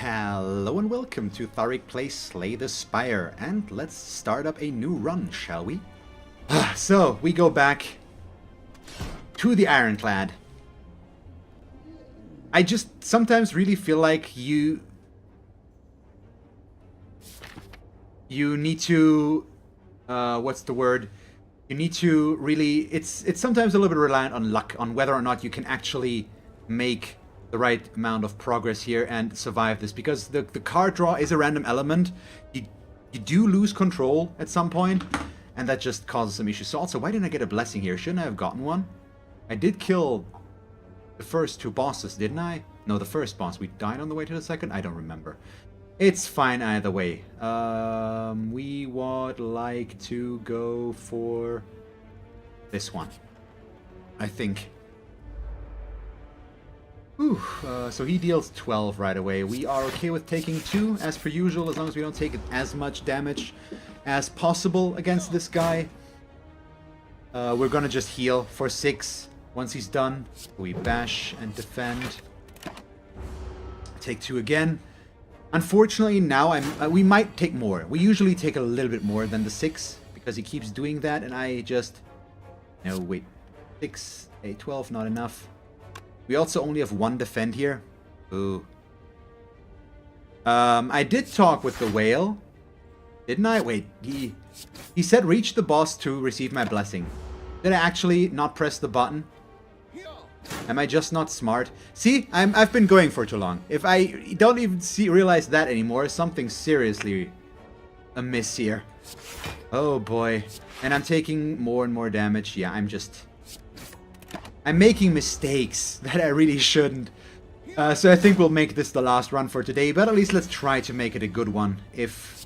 Hello and welcome to Thalric plays Slay the Spire, and let's start up a new run, shall we? So, we go back to the Ironclad. I just sometimes really feel like you need to, what's the word? You need to really, it's sometimes a little bit reliant on luck, on whether or not you can actually make the right amount of progress here and survive this, because the card draw is a random element. You do lose control at some point, and that just causes some issues. So also, why didn't I get a blessing here? Shouldn't I have gotten one? I did kill the first two bosses, didn't I? No, the first boss. We died on the way to the second? I don't remember. It's fine either way. We would like to go for this one, I think. Whew, so he deals 12 right away. We are okay with taking 2, as per usual, as long as we don't take as much damage as possible against this guy. We're gonna just heal for 6 once he's done. We bash and defend. Take 2 again. Unfortunately, now we might take more. We usually take a little bit more than the 6, because he keeps doing that, and I just... No, wait. 6, 8, 12, not enough. We also only have 1 defend here. Ooh. I did talk with the whale. Didn't I? Wait, he said reach the boss to receive my blessing. Did I actually not press the button? Am I just not smart? See, I've been going for too long. If I don't even realize that anymore, something's seriously amiss here. Oh boy. And I'm taking more and more damage. Yeah, I'm making mistakes that I really shouldn't. So I think we'll make this the last run for today, but at least let's try to make it a good one if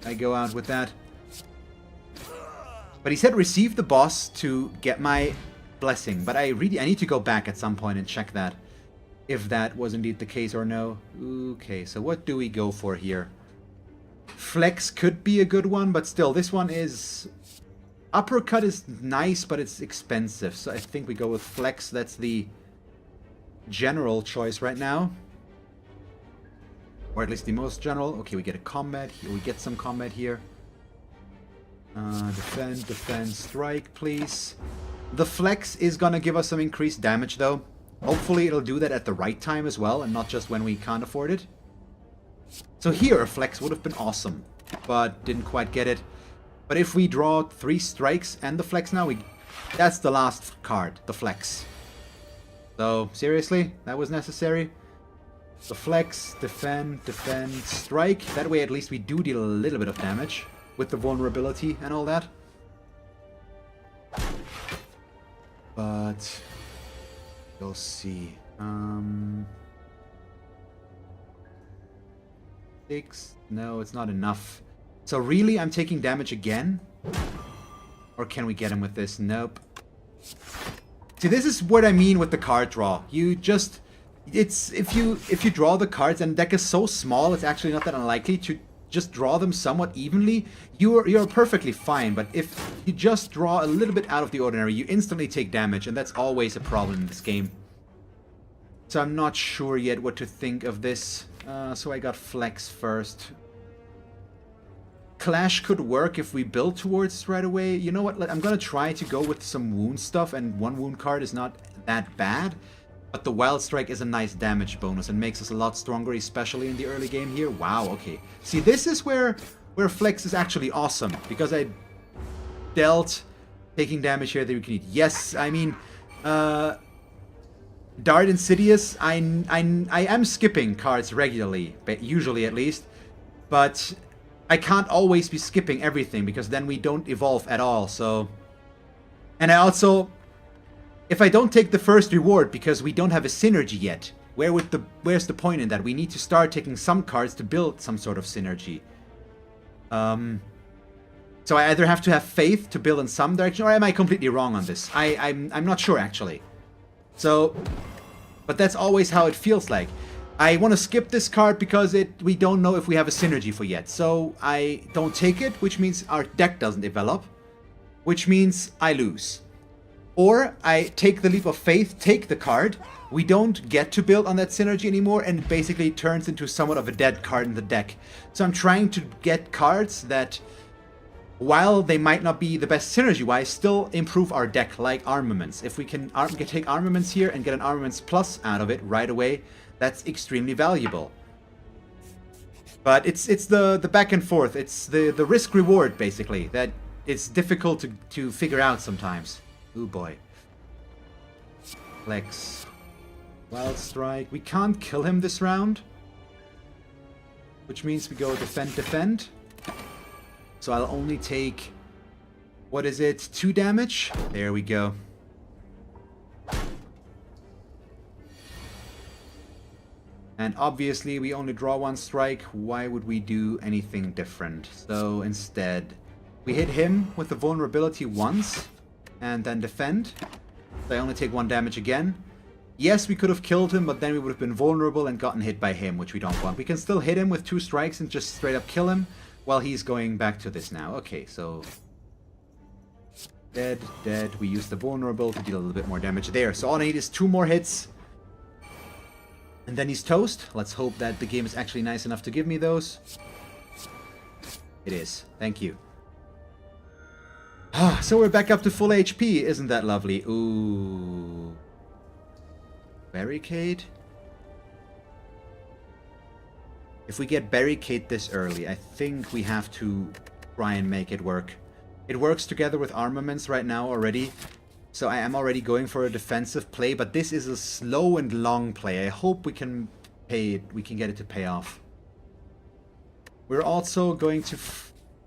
I go out with that. But he said receive the boss to get my blessing, but I need to go back at some point and check that, if that was indeed the case or no. Okay, so what do we go for here? Flex could be a good one, but still, this one is... Uppercut is nice, but it's expensive, so I think we go with Flex. That's the general choice right now. Or at least the most general. Okay, we get a combat here. We get some combat here. Defend, strike, please. The Flex is gonna give us some increased damage, though. Hopefully it'll do that at the right time as well, and not just when we can't afford it. So here, a Flex would have been awesome, but didn't quite get it. But if we draw 3 strikes and the Flex now, that's the last card, the Flex. So, seriously? That was necessary? The Flex, defend, strike. That way at least we do deal a little bit of damage with the vulnerability and all that. But you'll see. 6? No, it's not enough. So really, I'm taking damage again? Or can we get him with this? Nope. See, this is what I mean with the card draw. You just... It's... If you draw the cards, and the deck is so small, it's actually not that unlikely to just draw them somewhat evenly. You're perfectly fine, but if you just draw a little bit out of the ordinary, you instantly take damage, and that's always a problem in this game. So I'm not sure yet what to think of this. So I got Flex first. Clash could work if we build towards right away. You know what? I'm gonna try to go with some wound stuff, and 1 wound card is not that bad. But the Wild Strike is a nice damage bonus and makes us a lot stronger, especially in the early game here. Wow, okay. See, this is where Flex is actually awesome, because I dealt taking damage here that we can eat. Yes, I mean, Dart Insidious, I am skipping cards regularly, but usually at least, but I can't always be skipping everything, because then we don't evolve at all, so... And I also... If I don't take the first reward because we don't have a synergy yet, where's the point in that? We need to start taking some cards to build some sort of synergy. So I either have to have faith to build in some direction, or am I completely wrong on this? I'm not sure, actually. So... But that's always how it feels like. I want to skip this card because we don't know if we have a synergy for yet. So I don't take it, which means our deck doesn't develop, which means I lose. Or I take the leap of faith, take the card, we don't get to build on that synergy anymore, and it basically turns into somewhat of a dead card in the deck. So I'm trying to get cards that, while they might not be the best synergy-wise, still improve our deck, like armaments. If we can take armaments here and get an armaments plus out of it right away, that's extremely valuable. But it's the back and forth. It's the risk-reward, basically, that it's difficult to figure out sometimes. Ooh boy. Flex. Wild Strike. We can't kill him this round, which means we go defend. So I'll only take, what is it, 2 damage? There we go. And obviously we only draw 1 strike. Why would we do anything different? So instead, we hit him with the vulnerability once, and then defend. So I only take 1 damage again. Yes, we could have killed him, but then we would have been vulnerable and gotten hit by him, which we don't want. We can still hit him with 2 strikes and just straight up kill him while he's going back to this now. Okay, so dead. We use the vulnerable to deal a little bit more damage there. So all I need is 2 more hits, and then he's toast. Let's hope that the game is actually nice enough to give me those. It is. Thank you. So we're back up to full HP. Isn't that lovely? Ooh. Barricade? If we get barricade this early, I think we have to try and make it work. It works together with armaments right now already. So I am already going for a defensive play, but this is a slow and long play. I hope we can get it to pay off. We're also going to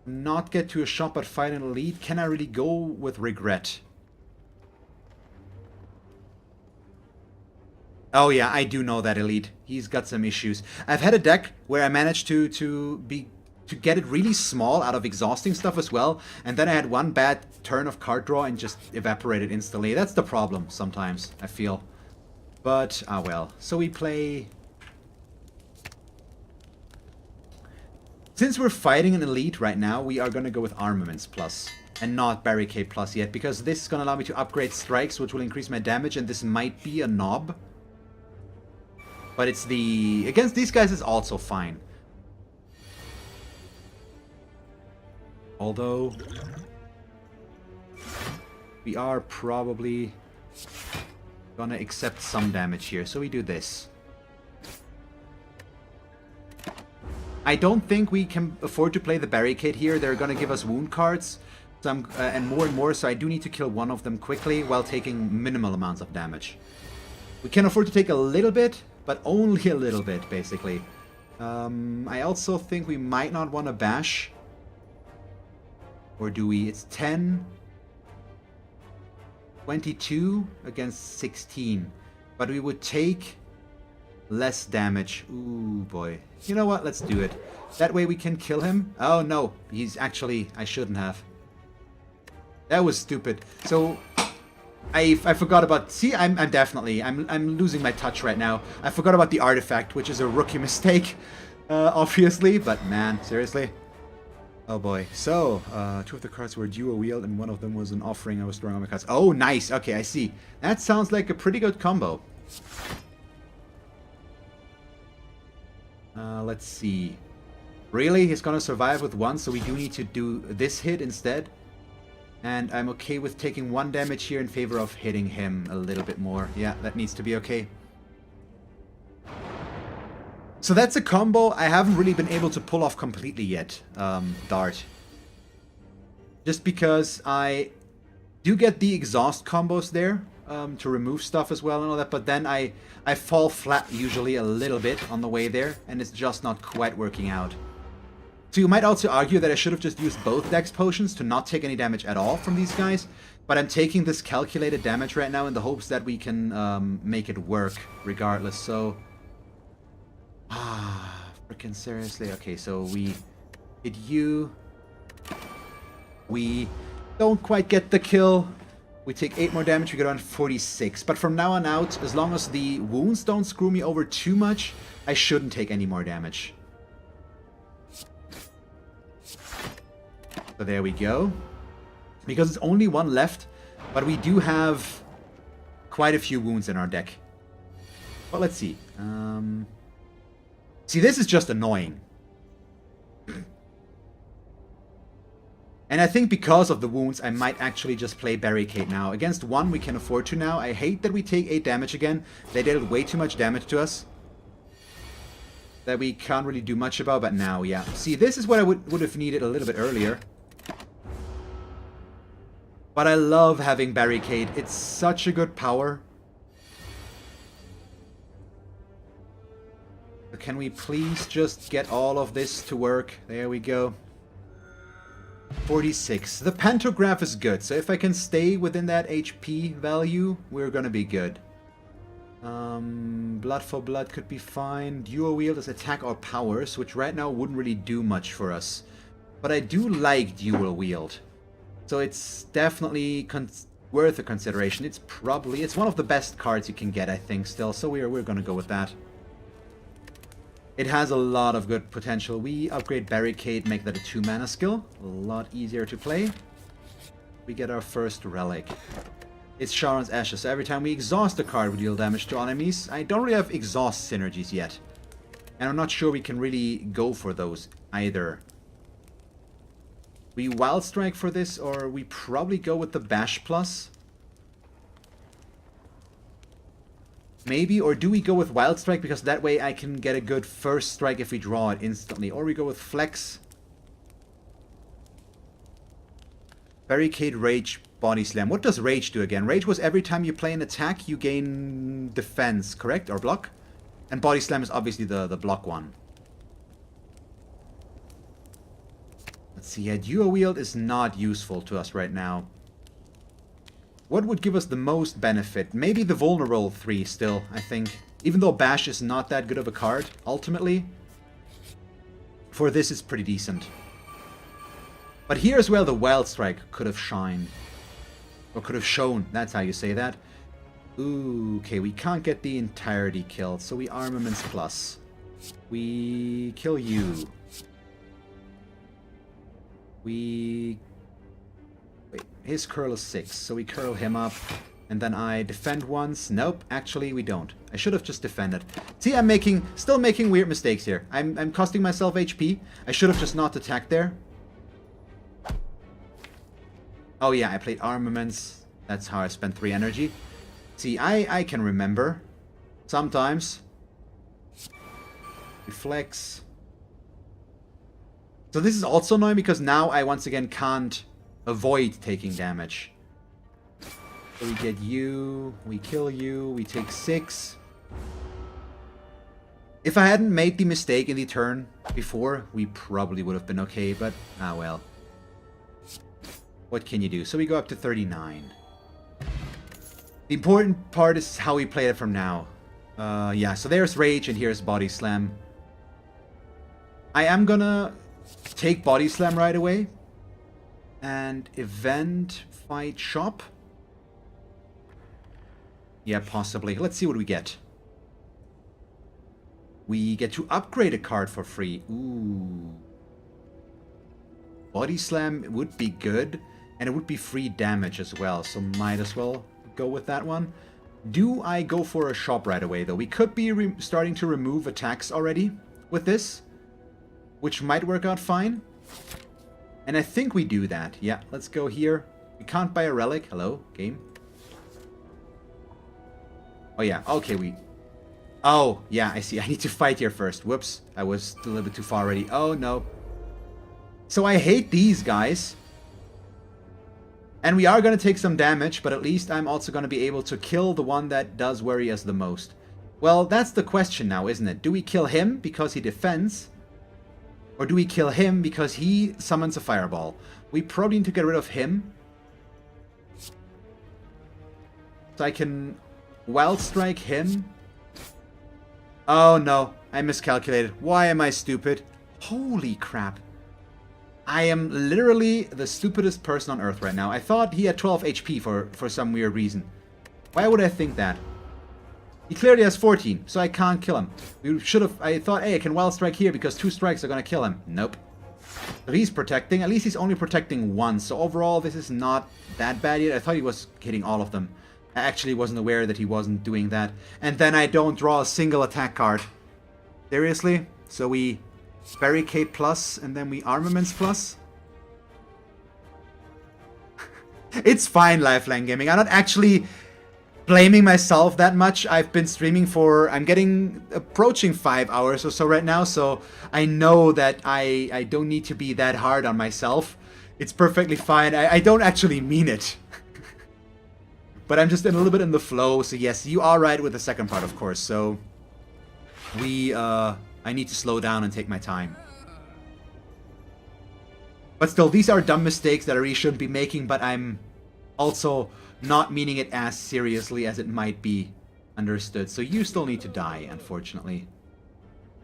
not get to a shot but fight an elite. Can I really go with regret? Oh yeah, I do know that elite. He's got some issues. I've had a deck where I managed to get it really small out of exhausting stuff as well, and then I had 1 bad turn of card draw and just evaporated instantly. That's the problem sometimes, I feel. But, ah well. So we play... Since we're fighting an elite right now, we are going to go with armaments plus and not barricade plus yet, because this is going to allow me to upgrade strikes, which will increase my damage, and this might be a knob. But it's the... Against these guys is also fine. Although we are probably gonna accept some damage here, so we do this. I don't think we can afford to play the barricade here. They're gonna give us wound cards, and more, so I do need to kill 1 of them quickly while taking minimal amounts of damage. We can afford to take a little bit, but only a little bit, basically. I also think we might not want to bash. Or do we? It's 10, 22 against 16. But we would take less damage. Ooh, boy. You know what? Let's do it. That way we can kill him. Oh, no. He's actually... I shouldn't have. That was stupid. So... I forgot about... See, I'm definitely... I'm losing my touch right now. I forgot about the artifact, which is a rookie mistake. Obviously. But, man, seriously. Oh boy. So, 2 of the cards were dual wield and 1 of them was an offering I was throwing on my cards. Oh, nice. Okay, I see. That sounds like a pretty good combo. Let's see. Really? He's gonna survive with 1, so we do need to do this hit instead. And I'm okay with taking 1 damage here in favor of hitting him a little bit more. Yeah, that needs to be okay. So that's a combo I haven't really been able to pull off completely yet, Dart. Just because I do get the exhaust combos there, to remove stuff as well and all that, but then I fall flat usually a little bit on the way there, and it's just not quite working out. So you might also argue that I should have just used both Dex potions to not take any damage at all from these guys, but I'm taking this calculated damage right now in the hopes that we can make it work regardless, so... freaking seriously. Okay, so we hit you. We don't quite get the kill. We take 8 more damage, we get around 46. But from now on out, as long as the wounds don't screw me over too much, I shouldn't take any more damage. So there we go. Because it's only 1 left, But we do have quite a few wounds in our deck. But let's see. See, this is just annoying. And I think because of the wounds, I might actually just play Barricade now. Against one, we can afford to now. I hate that we take 8 damage again. They dealt way too much damage to us that we can't really do much about, but now, yeah. See, this is what I would have needed a little bit earlier. But I love having Barricade. It's such a good power. But can we please just get all of this to work? There we go. 46. The pantograph is good, so if I can stay within that HP value, we're gonna be good. Blood for blood could be fine. Dual wield is attack or powers, which right now wouldn't really do much for us. But I do like dual wield. So it's definitely worth a consideration. It's one of the best cards you can get, I think, still. So we're gonna go with that. It has a lot of good potential. We upgrade Barricade, make that a 2-mana skill. A lot easier to play. We get our first relic. It's Sharon's Ashes. So every time we exhaust a card, we deal damage to enemies. I don't really have exhaust synergies yet. And I'm not sure we can really go for those either. We Wild Strike for this, or we probably go with the Bash Plus. Maybe, or do we go with Wild Strike, because that way I can get a good first strike if we draw it instantly. Or we go with Flex. Barricade, Rage, Body Slam. What does Rage do again? Rage was every time you play an attack, you gain defense, correct? Or block? And Body Slam is obviously the block one. Let's see, yeah, Dual Wield is not useful to us right now. What would give us the most benefit? Maybe the Vulnerable 3 still, I think. Even though Bash is not that good of a card, ultimately. For this, it's pretty decent. But here as well, the Wild Strike could have shined. Or could have shown, that's how you say that. Ooh, okay, we can't get the entirety killed, so we Armaments Plus. We kill you. We... Wait, his curl is 6, so we curl him up. And then I defend once. Nope, actually we don't. I should have just defended. See, I'm still making weird mistakes here. I'm costing myself HP. I should have just not attacked there. Oh yeah, I played Armaments. That's how I spent 3 energy. See, I can remember. Sometimes. Reflex. So this is also annoying because now I once again can't avoid taking damage. So we get you, we kill you, we take 6. If I hadn't made the mistake in the turn before, we probably would have been okay, but ah well. What can you do? So we go up to 39. The important part is how we play it from now. Yeah, so there's Rage and here's Body Slam. I am gonna take Body Slam right away. And Event, Fight, Shop. Yeah, possibly. Let's see what we get. We get to upgrade a card for free. Ooh. Body Slam would be good. And it would be free damage as well. So might as well go with that one. Do I go for a shop right away, though? We could be starting to remove attacks already with this. Which might work out fine. And I think we do that. Yeah, let's go here. We can't buy a relic. Hello, game. Oh, yeah. Okay, Oh, yeah, I see. I need to fight here first. Whoops. I was a little bit too far already. Oh, no. So I hate these guys. And we are going to take some damage, but at least I'm also going to be able to kill the one that does worry us the most. Well, that's the question now, isn't it? Do we kill him because he defends? Or do we kill him because he summons a fireball? We probably need to get rid of him. So I can Wild Strike him. Oh no, I miscalculated. Why am I stupid? Holy crap. I am literally the stupidest person on earth right now. I thought he had 12 HP for some weird reason. Why would I think that? He clearly has 14, so I can't kill him. We should have... I thought, hey, I can Wild Strike here because 2 strikes are gonna kill him. Nope. So he's protecting. At least he's only protecting one. So overall, this is not that bad yet. I thought he was hitting all of them. I actually wasn't aware that he wasn't doing that. And then I don't draw a single attack card. Seriously? So we barricade plus and then we armaments plus? It's fine, Lifeline Gaming. I'm not actually blaming myself that much. I've been streaming for, I'm getting approaching 5 hours or so right now, so I know that I don't need to be that hard on myself. It's perfectly fine. I don't actually mean it. But I'm just a little bit in the flow, so yes, you are right with the second part, of course. So I need to slow down and take my time. But still, these are dumb mistakes that I really shouldn't be making, but I'm also not meaning it as seriously as it might be understood. So you still need to die, unfortunately.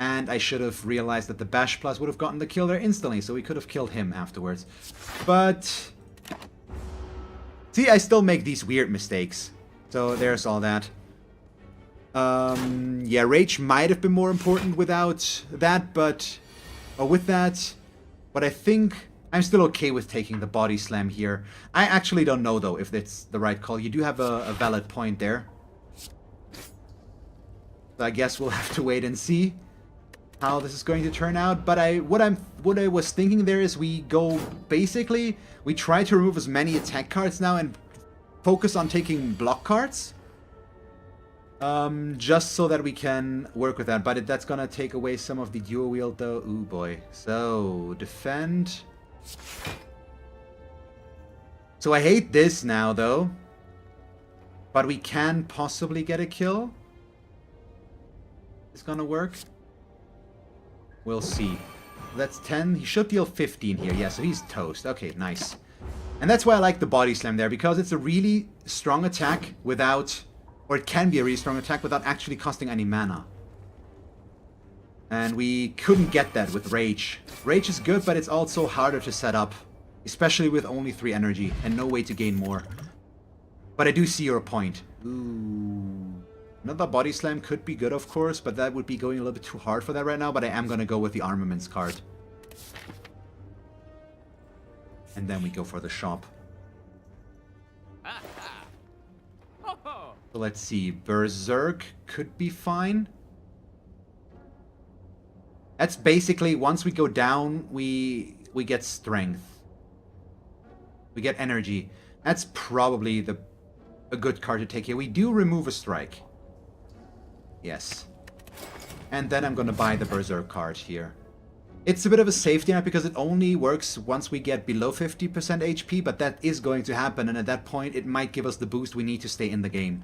And I should have realized that the Bash Plus would have gotten the kill there instantly, so we could have killed him afterwards. But see, I still make these weird mistakes. So there's all that. Yeah, Rage might have been more important without that, but... or with that. But I think I'm still okay with taking the body slam here. I actually don't know, though, if it's the right call. You do have a valid point there. So I guess we'll have to wait and see how this is going to turn out. But what I was thinking there is we go, basically, we try to remove as many attack cards now and focus on taking block cards. Just so that we can work with that. But that's gonna take away some of the dual wield, though. Ooh, boy. So, defend. So I hate this now, though. But we can possibly get a kill. It's gonna work. We'll see. That's 10. He should deal 15 here. Yeah, so he's toast. Okay, nice. And that's why I like the body slam there, because it's a really strong attack without... or it can be a really strong attack without actually costing any mana. And we couldn't get that with Rage. Rage is good, but it's also harder to set up. Especially with only 3 energy and no way to gain more. But I do see your point. Ooh. Another body slam could be good, of course, but that would be going a little bit too hard for that right now. But I am going to go with the armaments card. And then we go for the shop. So let's see. Berserk could be fine. That's basically, once we go down, we get strength. We get energy. That's probably a good card to take here. We do remove a strike. Yes. And then I'm going to buy the Berserk card here. It's a bit of a safety net because it only works once we get below 50% HP, but that is going to happen, and at that point it might give us the boost we need to stay in the game.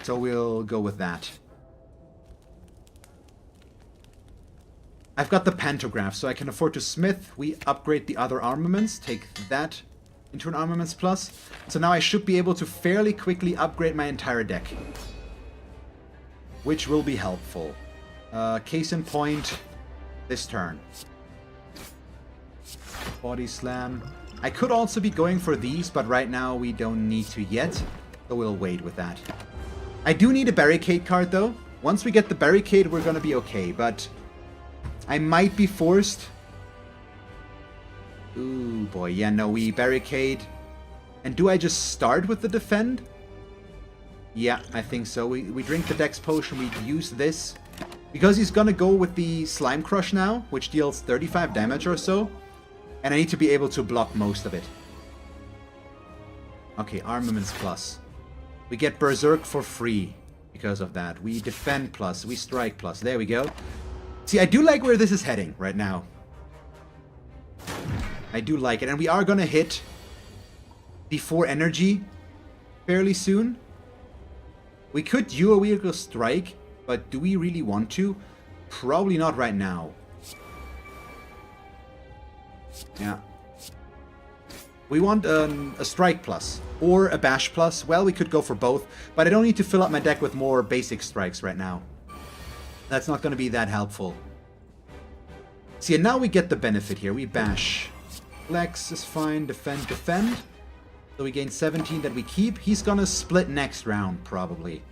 So we'll go with that. I've got the pantograph, so I can afford to smith. We upgrade the other armaments, take that into an armaments plus. So now I should be able to fairly quickly upgrade my entire deck, which will be helpful. Case in point, this turn. Body slam. I could also be going for these, but right now we don't need to yet, so we'll wait with that. I do need a barricade card, though. Once we get the barricade, we're gonna be okay, but I might be forced. Ooh, boy. Yeah, no, we barricade. And do I just start with the defend? Yeah, I think so. We drink the Dex Potion, we use this. Because he's gonna go with the Slime Crush now, which deals 35 damage or so. And I need to be able to block most of it. Okay, Armaments Plus. We get Berserk for free because of that. We defend plus, we strike plus. There we go. See, I do like where this is heading right now. I do like it. And we are gonna hit the 4 energy fairly soon. We could dual wield a strike, but do we really want to? Probably not right now. Yeah. We want a strike plus or a bash plus. Well, we could go for both, but I don't need to fill up my deck with more basic strikes right now. That's not going to be that helpful. See, and now we get the benefit here. We bash. Flex is fine. Defend, defend. So we gain 17 that we keep. He's going to split next round, probably.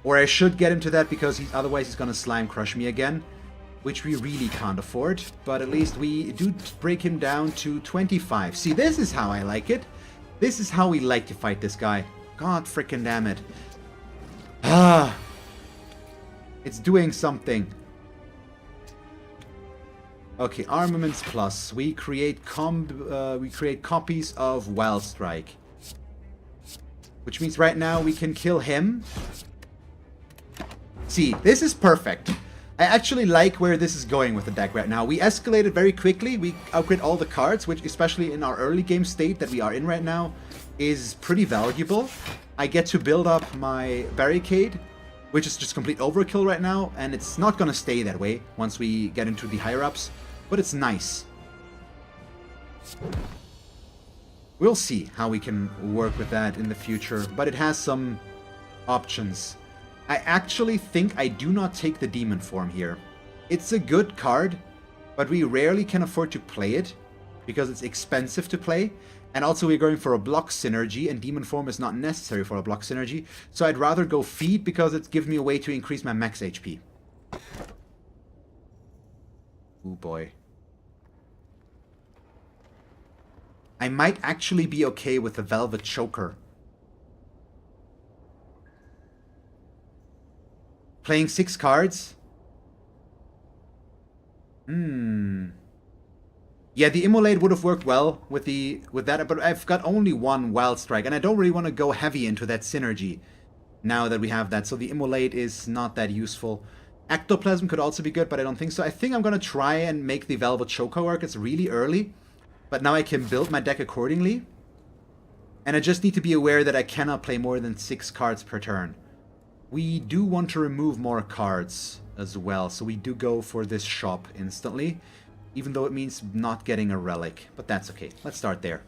Or I should get him to that because otherwise he's going to slime crush me again. which we really can't afford, but at least we do break him down to 25. See, this is how I like it. This is how we like to fight this guy. God frickin' damn it. Ah, it's doing something. Okay, armaments plus. We create copies of Wild Strike, which means right now we can kill him. See, this is perfect. I actually like where this is going with the deck right now. We escalated very quickly. We upgrade all the cards, which especially in our early game state that we are in right now is pretty valuable. I get to build up my barricade, which is just complete overkill right now, and it's not gonna stay that way once we get into the higher ups, but it's nice. We'll see how we can work with that in the future, but it has some options. I actually think I do not take the demon form here. It's a good card, but we rarely can afford to play it because it's expensive to play. And also we're going for a block synergy, and demon form is not necessary for a block synergy. So I'd rather go feed because it gives me a way to increase my max HP. Oh boy. I might actually be okay with the Velvet Choker. Playing 6 cards? Yeah, the Immolate would have worked well with that, but I've got only one Wild Strike, and I don't really want to go heavy into that synergy now that we have that, so the Immolate is not that useful. Ectoplasm could also be good, but I don't think so. I think I'm going to try and make the Velvet Choker work. It's really early, but now I can build my deck accordingly. And I just need to be aware that I cannot play more than 6 cards per turn. We do want to remove more cards as well, so we do go for this shop instantly, even though it means not getting a relic, but that's okay. Let's start there.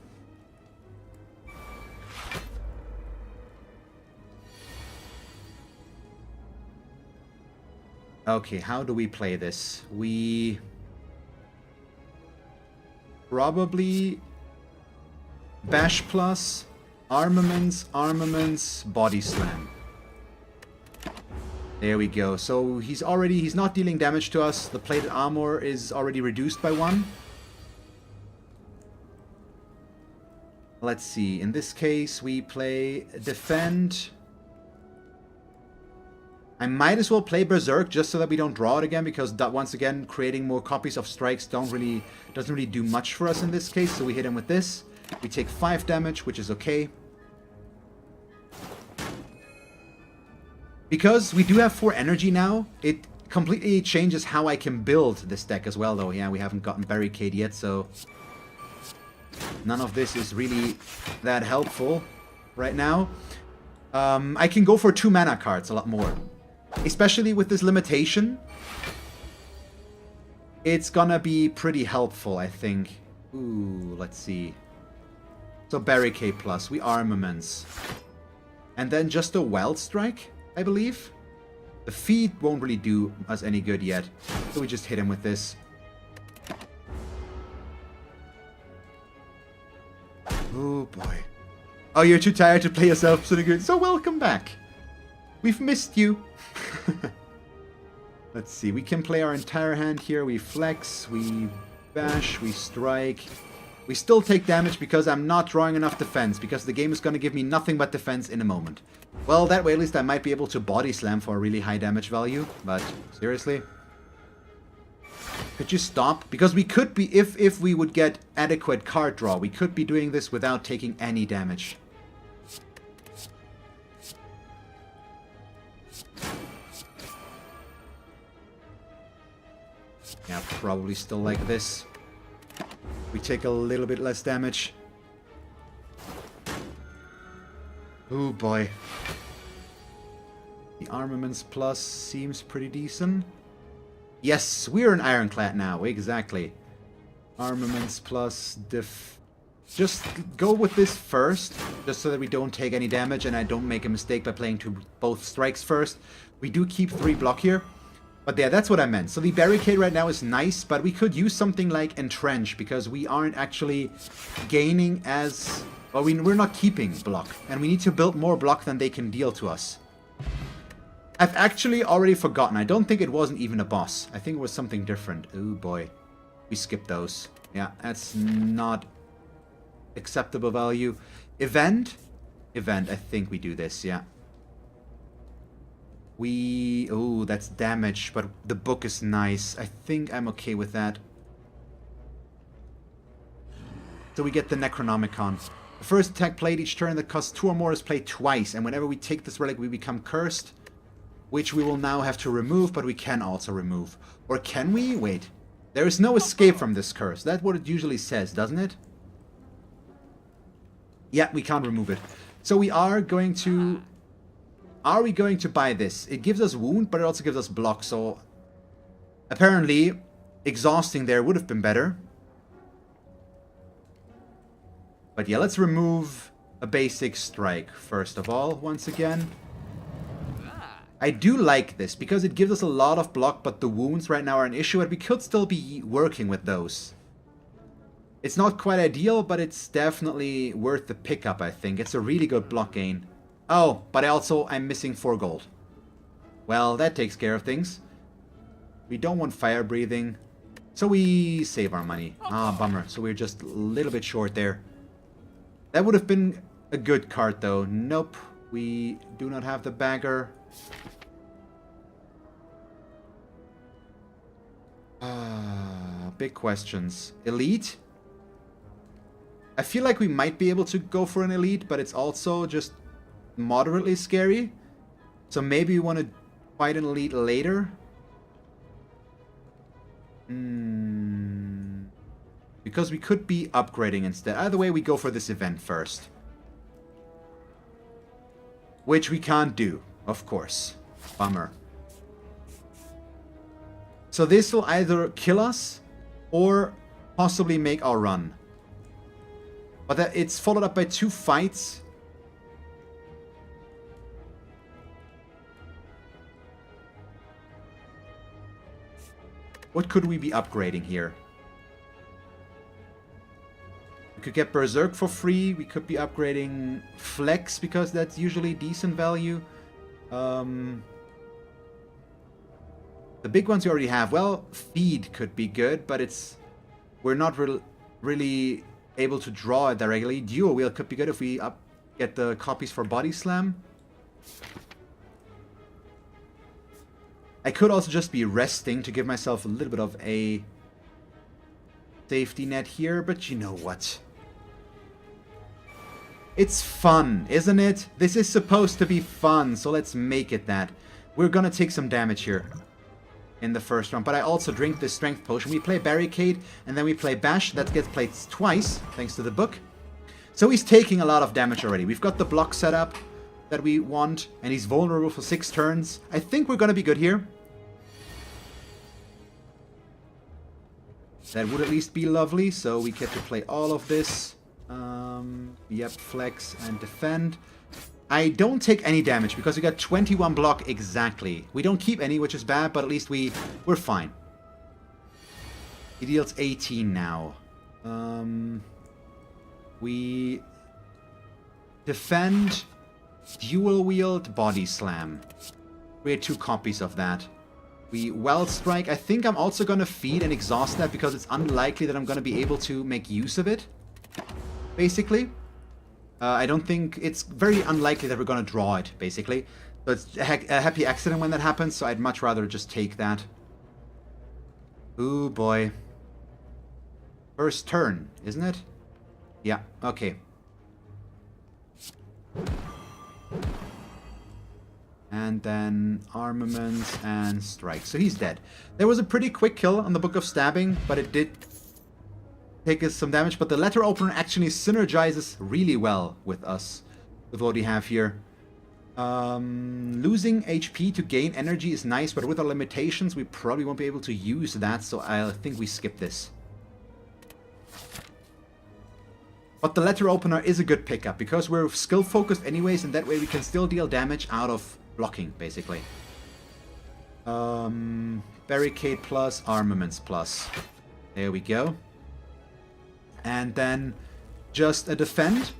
Okay, how do we play this? We probably Bash plus, armaments, body slam. There we go. So he's not dealing damage to us. The plated armor is already reduced by 1. Let's see. In this case, we play defend. I might as well play Berserk just so that we don't draw it again, because that, once again, creating more copies of strikes doesn't really do much for us in this case. So we hit him with this. We take 5 damage, which is okay. Because we do have 4 energy now, it completely changes how I can build this deck as well, though. Yeah, we haven't gotten Barricade yet, so none of this is really that helpful right now. I can go for 2 mana cards a lot more. Especially with this limitation, it's gonna be pretty helpful, I think. Ooh, let's see. So Barricade plus, we armaments. And then just a Wild Strike, I believe. The feed won't really do us any good yet, so we just hit him with this. Oh boy. Oh, you're too tired to play yourself, so welcome back. We've missed you. Let's see, we can play our entire hand here. We flex, we bash, we strike. We still take damage because I'm not drawing enough defense, because the game is going to give me nothing but defense in a moment. Well, that way at least I might be able to body slam for a really high damage value, but seriously? Could you stop? Because we could be, if we would get adequate card draw, we could be doing this without taking any damage. Yeah, probably still like this. We take a little bit less damage. Oh boy. The armaments plus seems pretty decent. Yes, we're an ironclad now, exactly. Armaments plus just go with this first, just so that we don't take any damage and I don't make a mistake by playing both strikes first. We do keep 3 block here. But yeah, that's what I meant. So the barricade right now is nice, but we could use something like entrench, because we aren't actually gaining as... Well, we're not keeping block, and we need to build more block than they can deal to us. I've actually already forgotten. I don't think it wasn't even a boss. I think it was something different. Oh boy. We skipped those. Yeah, that's not acceptable value. Event? Event, I think we do this, yeah. Oh, that's damage, but the book is nice. I think I'm okay with that. So we get the Necronomicon. The first attack played each turn that costs 2 or more is played twice, and whenever we take this relic, we become cursed, which we will now have to remove, but we can also remove. Or can we? Wait. There is no escape from this curse. That's what it usually says, doesn't it? Yeah, we can't remove it. So we are going to... Are we going to buy this? It gives us wound, but it also gives us block, so... Apparently, exhausting there would have been better. But yeah, let's remove a basic strike, first of all, once again. I do like this, because it gives us a lot of block, but the wounds right now are an issue, and we could still be working with those. It's not quite ideal, but it's definitely worth the pickup, I think. It's a really good block gain. Oh, but I'm missing 4 gold. Well, that takes care of things. We don't want fire breathing, so we save our money. Ah, bummer. So we're just a little bit short there. That would have been a good card, though. Nope, we do not have the bagger. Big questions. Elite? I feel like we might be able to go for an elite, but it's also just moderately scary. So maybe we want to fight an elite later. Because we could be upgrading instead. Either way, we go for this event first. Which we can't do, of course. Bummer. So this will either kill us or possibly make our run. But it's followed up by 2 fights. What could we be upgrading here? We could get Berserk for free. We could be upgrading Flex because that's usually decent value. The big ones we already have. Well, Feed could be good, but we're not really able to draw it directly. Dual Wheel could be good if we get the copies for Body Slam. I could also just be resting to give myself a little bit of a safety net here, but you know what? It's fun, isn't it? This is supposed to be fun, so let's make it that. We're gonna take some damage here in the first round, but I also drink this strength potion. We play Barricade, and then we play Bash. That gets played twice, thanks to the book. So he's taking a lot of damage already. We've got the block set up that we want, and he's vulnerable for 6 turns. I think we're gonna be good here. That would at least be lovely, so we get to play all of this. Yep, flex and defend. I don't take any damage because we got 21 block exactly. We don't keep any, which is bad, but at least we're fine. He deals 18 now. We defend, dual wield, body slam. We had 2 copies of that. We Weld Strike. I think I'm also going to feed and exhaust that because it's unlikely that I'm going to be able to make use of it. Basically. I don't think... It's very unlikely that we're going to draw it, basically. So it's a happy accident when that happens, so I'd much rather just take that. Ooh, boy. First turn, isn't it? Yeah, okay. And then armaments and strike. So he's dead. There was a pretty quick kill on the Book of Stabbing, but it did take us some damage. But the letter opener actually synergizes really well with us, with what we have here. Losing HP to gain energy is nice, but with our limitations, we probably won't be able to use that, so I think we skip this. But the letter opener is a good pickup, because we're skill focused anyways, and that way we can still deal damage out of blocking, basically. Barricade plus, armaments plus. There we go. And then just a defend.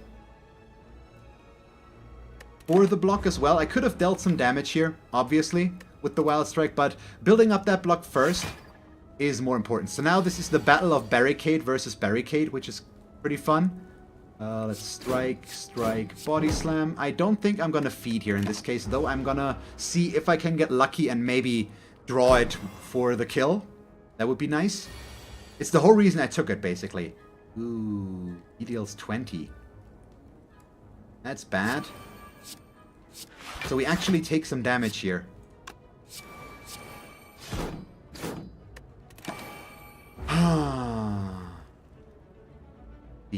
for the block as well. I could have dealt some damage here, obviously, with the Wild Strike, but building up that block first is more important. So now this is the battle of barricade versus barricade, which is pretty fun. Let's strike, body slam. I don't think I'm gonna feed here in this case, though. I'm gonna see if I can get lucky and maybe draw it for the kill. That would be nice. It's the whole reason I took it, basically. Ooh, he deals 20. That's bad. So we actually take some damage here.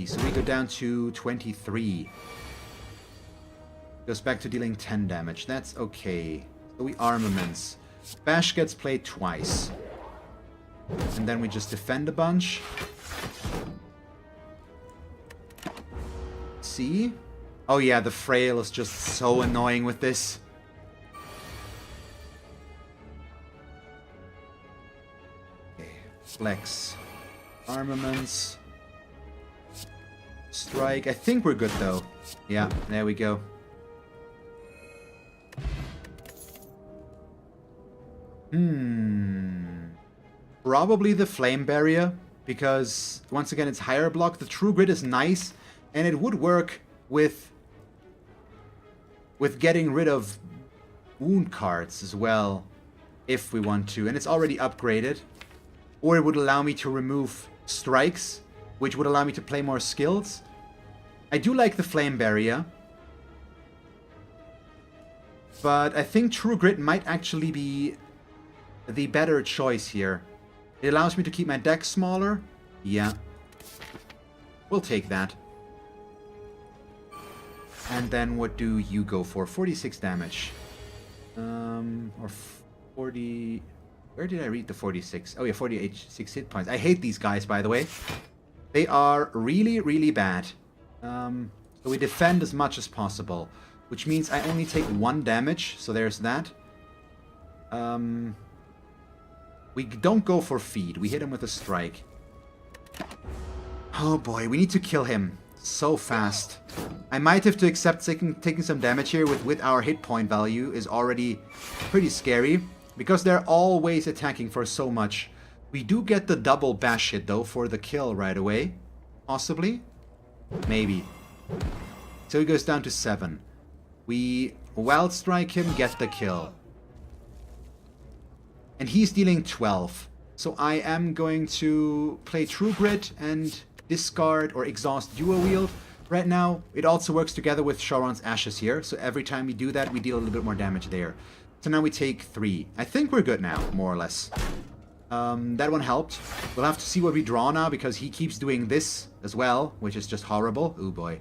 So we go down to 23. Goes back to dealing 10 damage. That's okay. So we armaments. Bash gets played twice. And then we just defend a bunch. See? Oh yeah, the frail is just so annoying with this. Okay. Flex. Armaments. Strike. I think we're good though. Yeah, there we go. Probably the flame barrier, because once again it's higher block. The true grit is nice, and it would work with getting rid of wound cards as well, if we want to. And it's already upgraded. Or it would allow me to remove strikes, which would allow me to play more skills. I do like the flame barrier, but I think true grit might actually be the better choice here. It allows me to keep my deck smaller. Yeah. We'll take that. And then what do you go for? 46 damage. Or 40... Where did I read the 46? Oh yeah, 46 hit points. I hate these guys, by the way. They are really, really bad. So we defend as much as possible, which means I only take 1 damage, so there's that. We don't go for feed. We hit him with a strike. Oh boy, we need to kill him so fast. I might have to accept taking some damage here with our hit point value is already pretty scary, because they're always attacking for so much. We do get the double bash hit though for the kill right away. Possibly? Maybe. So he goes down to 7. We wild strike him, get the kill. And he's dealing 12. So I am going to play True Grit and discard or exhaust Dual Wield. Right now, it also works together with Sharon's Ashes here. So every time we do that, we deal a little bit more damage there. So now we take 3. I think we're good now, more or less. That one helped. We'll have to see what we draw now, because he keeps doing this as well, which is just horrible. Oh boy.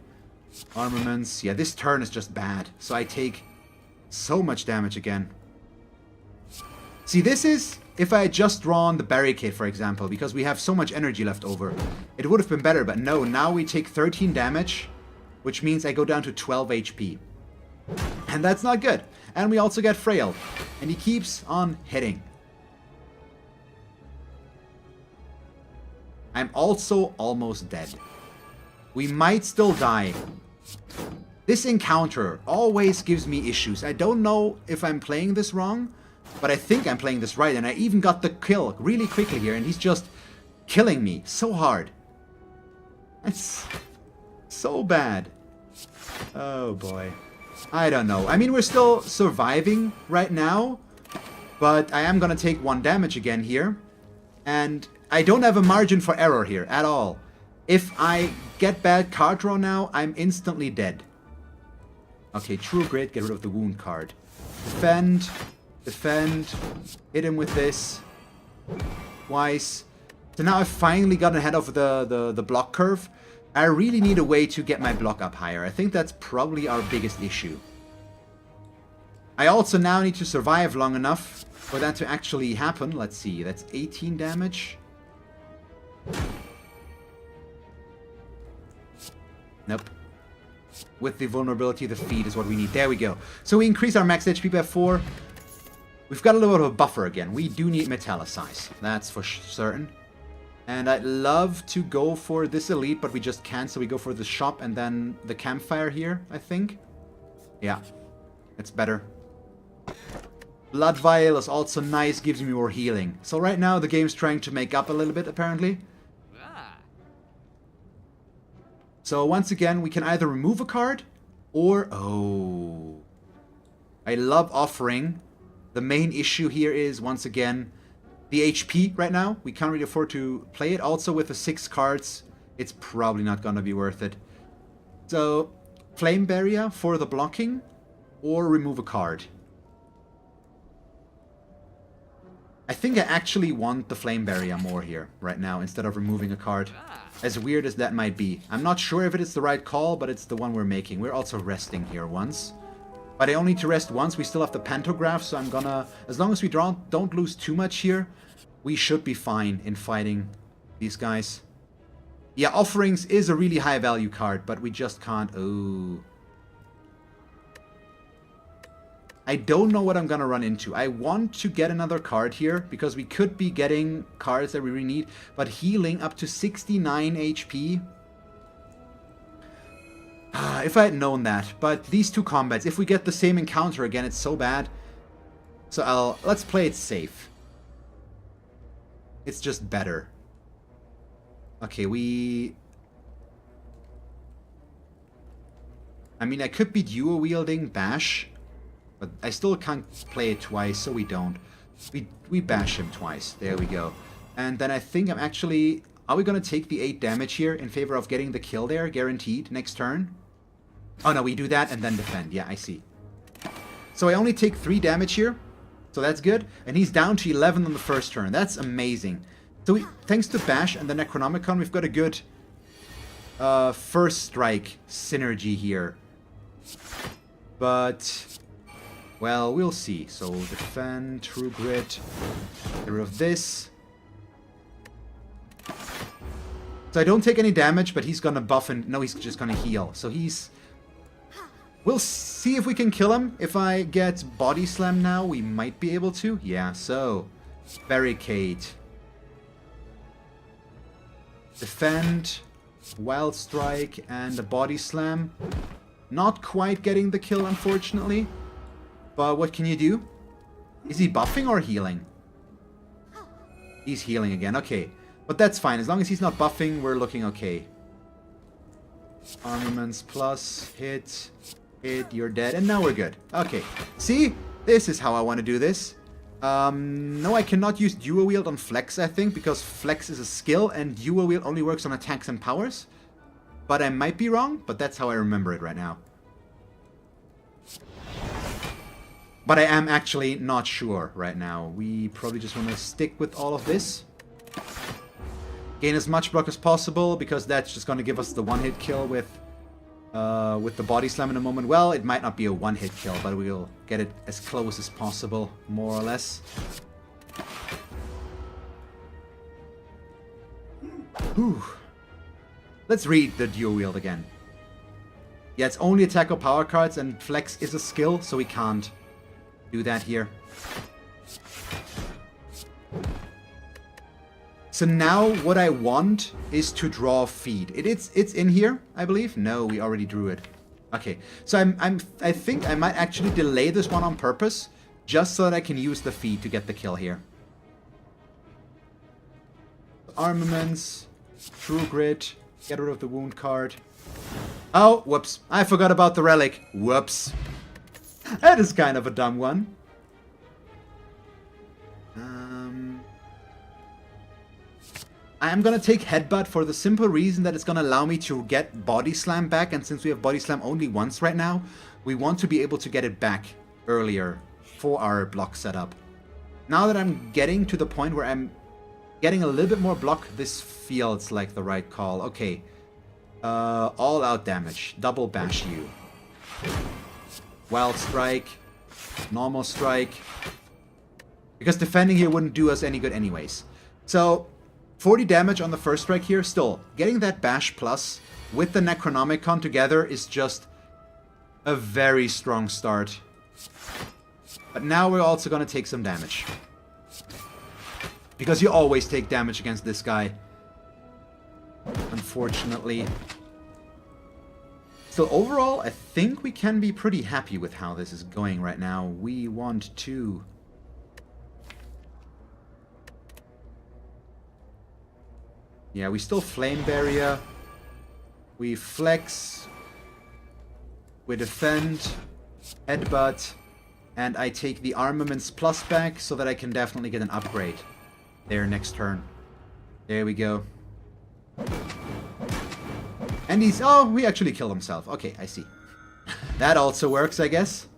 Armaments. Yeah, this turn is just bad. So I take so much damage again. See, this is if I had just drawn the barricade, for example, because we have so much energy left over. It would have been better, but no, now we take 13 damage, which means I go down to 12 HP. And that's not good. And we also get frail. And he keeps on hitting. I'm also almost dead. We might still die. This encounter always gives me issues. I don't know if I'm playing this wrong, but I think I'm playing this right. And I even got the kill really quickly here, and he's just killing me so hard. It's so bad. Oh boy. I don't know. I mean, we're still surviving right now, but I am gonna take 1 damage again here. And I don't have a margin for error here at all. If I get bad card draw now, I'm instantly dead. Okay, True Grit, get rid of the wound card. Defend, hit him with this. Twice. So now I've finally gotten ahead of the block curve. I really need a way to get my block up higher. I think that's probably our biggest issue. I also now need to survive long enough for that to actually happen. Let's see, that's 18 damage. Nope. With the vulnerability, the feed is what we need. There we go. So we increase our max HP by 4. We've got a little bit of a buffer again. We do need Metallicize. That's for certain. And I'd love to go for this elite, but we just can't. So we go for the shop and then the campfire here, I think. Yeah. It's better. Blood Vial is also nice, gives me more healing. So right now the game's trying to make up a little bit, apparently. So once again, we can either remove a card, or... Oh. I love offering. The main issue here is, once again, the HP right now. We can't really afford to play it. Also, with the 6 cards, it's probably not going to be worth it. So, Flame Barrier for the blocking, or remove a card. I think I actually want the Flame Barrier more here, right now, instead of removing a card. As weird as that might be. I'm not sure if it is the right call, but it's the one we're making. We're also resting here once. But I only need to rest once. We still have the pantograph, so I'm gonna... As long as we don't lose too much here, we should be fine in fighting these guys. Yeah, Offerings is a really high value card, but we just can't... Oh. I don't know what I'm gonna run into. I want to get another card here, because we could be getting cards that we really need. But healing up to 69 HP... if I had known that. But these 2 combats, if we get the same encounter again, it's so bad. So let's play it safe. It's just better. Okay, I mean, I could be dual wielding Bash, but I still can't play it twice, so we don't. We bash him twice. There we go. And then I think I'm actually... Are we going to take the 8 damage here in favor of getting the kill there, guaranteed, next turn? Oh no, we do that and then defend. Yeah, I see. So I only take 3 damage here, so that's good. And he's down to 11 on the first turn. That's amazing. So thanks to Bash and the Necronomicon, we've got a good first strike synergy here. But, well, we'll see. So defend, True Grit, get rid of this. So I don't take any damage, but he's gonna buff and... No, he's just gonna heal. So he's... We'll see if we can kill him. If I get Body Slam now, we might be able to. Yeah, so... Barricade. Defend. Wild Strike and a Body Slam. Not quite getting the kill, unfortunately. But what can you do? Is he buffing or healing? He's healing again, okay. But that's fine. As long as he's not buffing, we're looking okay. Armaments plus, hit, you're dead, and now we're good. Okay. See? This is how I want to do this. No, I cannot use Dual Wield on Flex, I think, because Flex is a skill, and Dual Wield only works on attacks and powers. But I might be wrong, but that's how I remember it right now. But I am actually not sure right now. We probably just want to stick with all of this. Gain as much block as possible, because that's just going to give us the one-hit kill with the Body Slam in a moment. Well, it might not be a one-hit kill, but we'll get it as close as possible, more or less. Whew. Let's read the Dual Wield again. Yeah, it's only attack or power cards, and Flex is a skill, so we can't do that here. So now what I want is to draw feed. It's in here, I believe. No, we already drew it. Okay, so I think I might actually delay this one on purpose, just so that I can use the feed to get the kill here. Armaments, True Grit, get rid of the wound card. Oh, whoops! I forgot about the relic. Whoops! That is kind of a dumb one. I'm gonna take Headbutt for the simple reason that it's gonna allow me to get Body Slam back, and since we have Body Slam only once right now, we want to be able to get it back earlier for our block setup. Now that I'm getting to the point where I'm getting a little bit more block, this feels like the right call. Okay. All out damage. Double bash you. Wild Strike. Normal Strike. Because defending here wouldn't do us any good anyways. So, 40 damage on the first strike here. Still, getting that bash plus with the Necronomicon together is just a very strong start. But now we're also going to take some damage. Because you always take damage against this guy. Unfortunately. still, overall, I think we can be pretty happy with how this is going right now. We want to... Yeah, we still Flame Barrier. We flex. We defend. Headbutt. And I take the Armaments Plus back so that I can definitely get an upgrade there next turn. There we go. And he's... Oh, he actually killed himself. Okay, I see. That also works, I guess.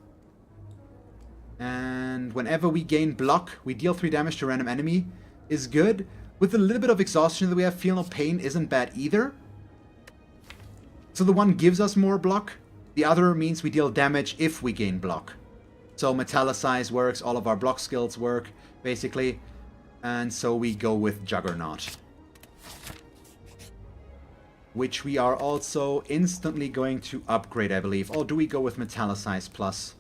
And whenever we gain block, we deal 3 damage to a random enemy. Is good. With a little bit of exhaustion that we have, Feel No Pain isn't bad either. So the one gives us more block. The other means we deal damage if we gain block. So Metallicize works, all of our block skills work, basically. And so we go with Juggernaut. Which we are also instantly going to upgrade, I believe. Oh, do we go with Metallicize Plus?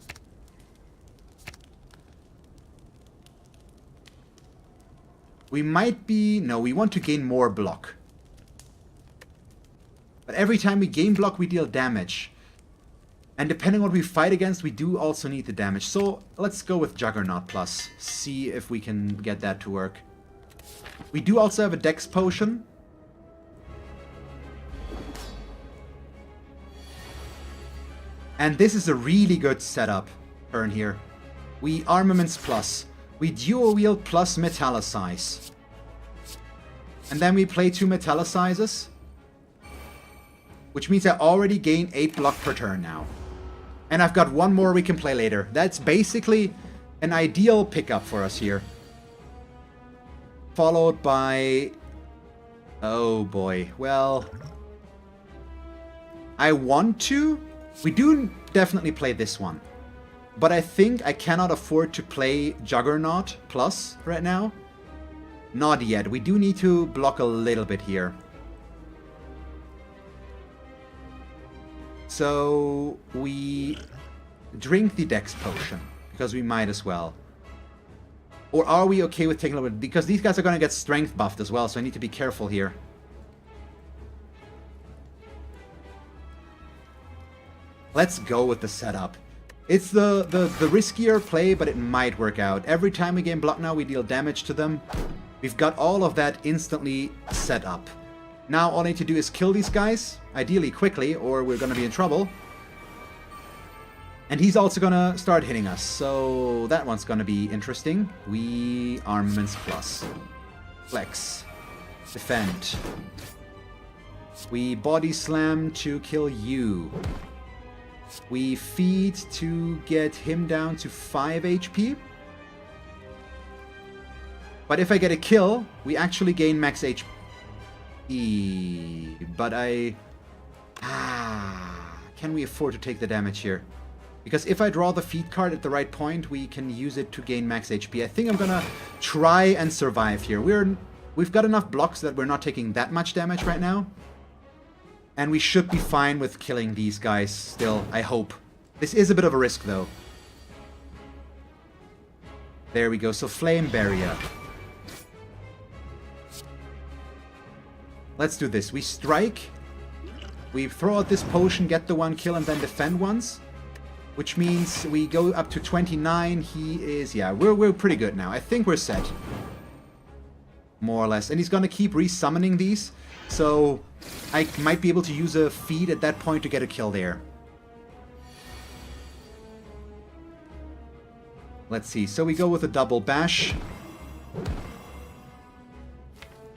We might be... No, we want to gain more block. But every time we gain block, we deal damage. And depending on what we fight against, we do also need the damage. So let's go with Juggernaut Plus. See if we can get that to work. We do also have a Dex Potion. And this is a really good setup turn here. We Armaments Plus. We Dual Wield plus Metallicize. And then we play 2 Metallicizes. Which means I already gain 8 block per turn now. And I've got 1 more we can play later. That's basically an ideal pickup for us here. Followed by... Oh boy. Well... I want to. We do definitely play this one. But I think I cannot afford to play Juggernaut Plus right now. Not yet. We do need to block a little bit here. So we drink the Dex Potion, because we might as well. Or are we okay with taking a little bit? Because these guys are going to get strength buffed as well, so I need to be careful here. Let's go with the setup. It's the riskier play, but it might work out. Every time we gain block now, we deal damage to them. We've got all of that instantly set up. Now all I need to do is kill these guys, ideally quickly, or we're going to be in trouble. And he's also going to start hitting us, so that one's going to be interesting. We Armaments Plus. Flex. Defend. We Body Slam to kill you. We feed to get him down to 5 HP. But if I get a kill, we actually gain max HP. But I... can we afford to take the damage here? Because if I draw the feed card at the right point, we can use it to gain max HP. I think I'm gonna try and survive here. We've got enough blocks that we're not taking that much damage right now. And we should be fine with killing these guys still, I hope. This is a bit of a risk, though. There we go, so Flame Barrier. Let's do this. We strike. We throw out this potion, get the 1 kill, and then defend once. Which means we go up to 29. He is... Yeah, we're pretty good now. I think we're set. More or less. And he's gonna keep resummoning these. So I might be able to use a feed at that point to get a kill there. Let's see. So we go with a double bash.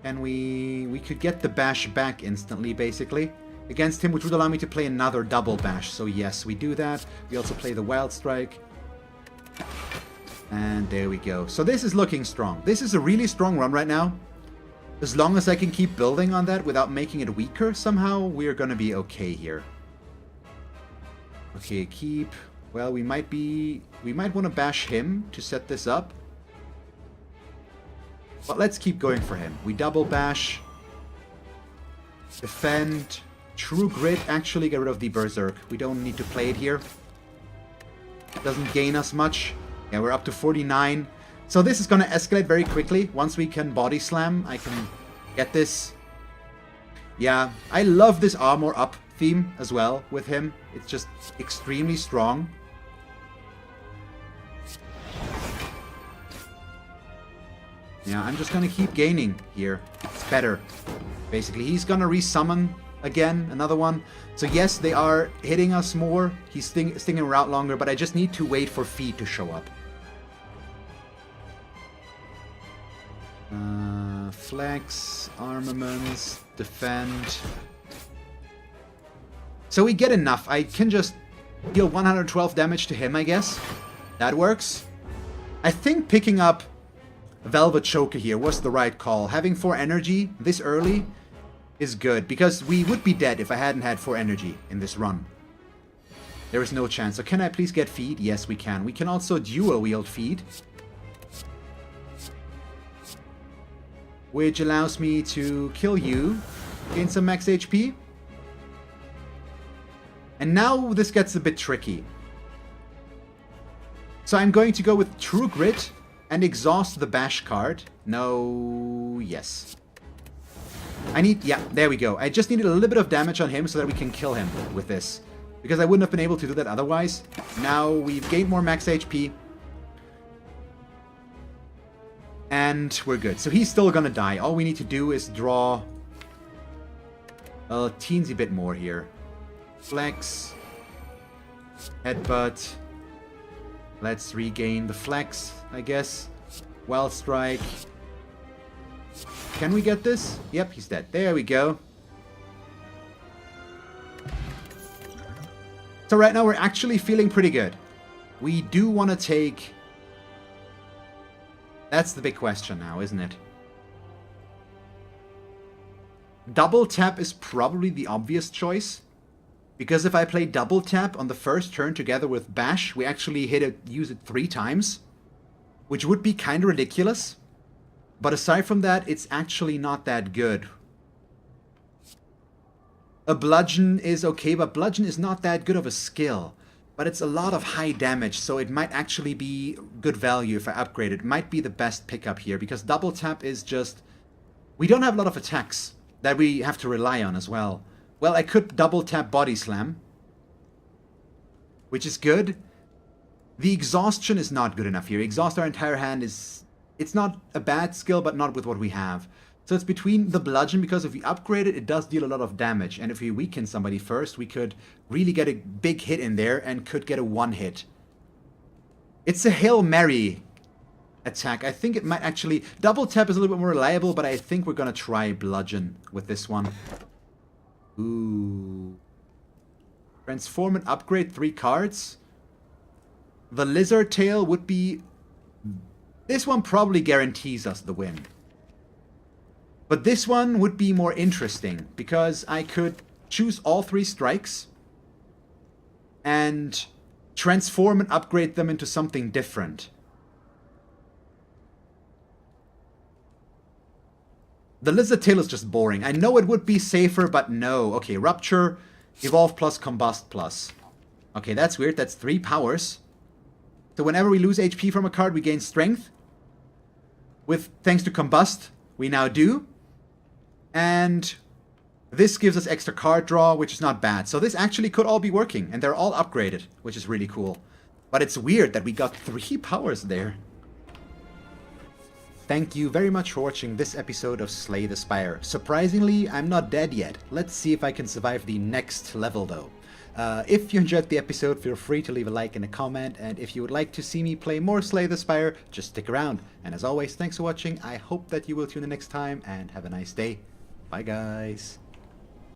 And we could get the bash back instantly, basically, against him, which would allow me to play another double bash. So yes, we do that. We also play the Wild Strike. And there we go. So this is looking strong. This is a really strong run right now. As long as I can keep building on that without making it weaker somehow, we're gonna be okay here. Okay, keep... Well, we might want to bash him to set this up. But let's keep going for him. We double bash. Defend. True Grit. Actually get rid of the Berserk. We don't need to play it here. It doesn't gain us much. Yeah, we're up to 49. So this is going to escalate very quickly. Once we can Body Slam, I can get this. Yeah, I love this armor up theme as well with him. It's just extremely strong. Yeah, I'm just gonna keep gaining here. It's better. Basically, he's gonna resummon again, another one. So yes, they are hitting us more. He's stinging around longer, but I just need to wait for feed to show up. Flex, armaments, defend. So we get enough. I can just deal 112 damage to him, I guess. That works. I think picking up Velvet Choker here was the right call. Having 4 energy this early is good, because we would be dead if I hadn't had 4 energy in this run. There is no chance. So can I please get feed? Yes, we can. We can also dual wield feed, which allows me to kill you, gain some max HP. And now this gets a bit tricky. So I'm going to go with True Grit and exhaust the bash card. No, yes. I need, yeah, there we go. I just needed a little bit of damage on him so that we can kill him with this, because I wouldn't have been able to do that otherwise. Now we've gained more max HP. And we're good. So he's still gonna die. All we need to do is draw a teensy bit more here. Flex. Headbutt. Let's regain the flex, I guess. Wild Strike. Can we get this? Yep, he's dead. There we go. So right now we're actually feeling pretty good. We do want to take... That's the big question now, isn't it? Double tap is probably the obvious choice, because if I play double tap on the first turn together with bash, we actually use it 3 times, which would be kind of ridiculous. But aside from that, it's actually not that good. A bludgeon is okay, but bludgeon is not that good of a skill. But it's a lot of high damage, so it might actually be good value if I upgrade it. It might be the best pickup here, because double tap is just... We don't have a lot of attacks that we have to rely on as well. Well, I could double tap body slam, which is good. The exhaustion is not good enough here. Exhaust our entire hand is... It's not a bad skill, but not with what we have. So it's between the bludgeon, because if we upgrade it, it does deal a lot of damage. And if we weaken somebody first, we could really get a big hit in there and could get a 1-hit. It's a Hail Mary attack. I think it might actually... Double tap is a little bit more reliable, but I think we're going to try bludgeon with this one. Ooh. Transform and upgrade 3 cards. The Lizard Tail would be... This one probably guarantees us the win. But this one would be more interesting, because I could choose all 3 strikes and transform and upgrade them into something different. The Lizard Tail is just boring. I know it would be safer, but no. Okay, Rupture, Evolve plus, Combust plus. Okay, that's weird. That's 3 powers. So whenever we lose HP from a card, we gain Strength. Thanks to Combust, we now do. And this gives us extra card draw, which is not bad. So this actually could all be working, and they're all upgraded, which is really cool. But it's weird that we got 3 powers there. Thank you very much for watching this episode of Slay the Spire. Surprisingly, I'm not dead yet. Let's see if I can survive the next level though. If you enjoyed the episode, feel free to leave a like and a comment, and if you would like to see me play more Slay the Spire, just stick around. And as always, thanks for watching. I hope that you will tune in next time, and have a nice day. Bye guys.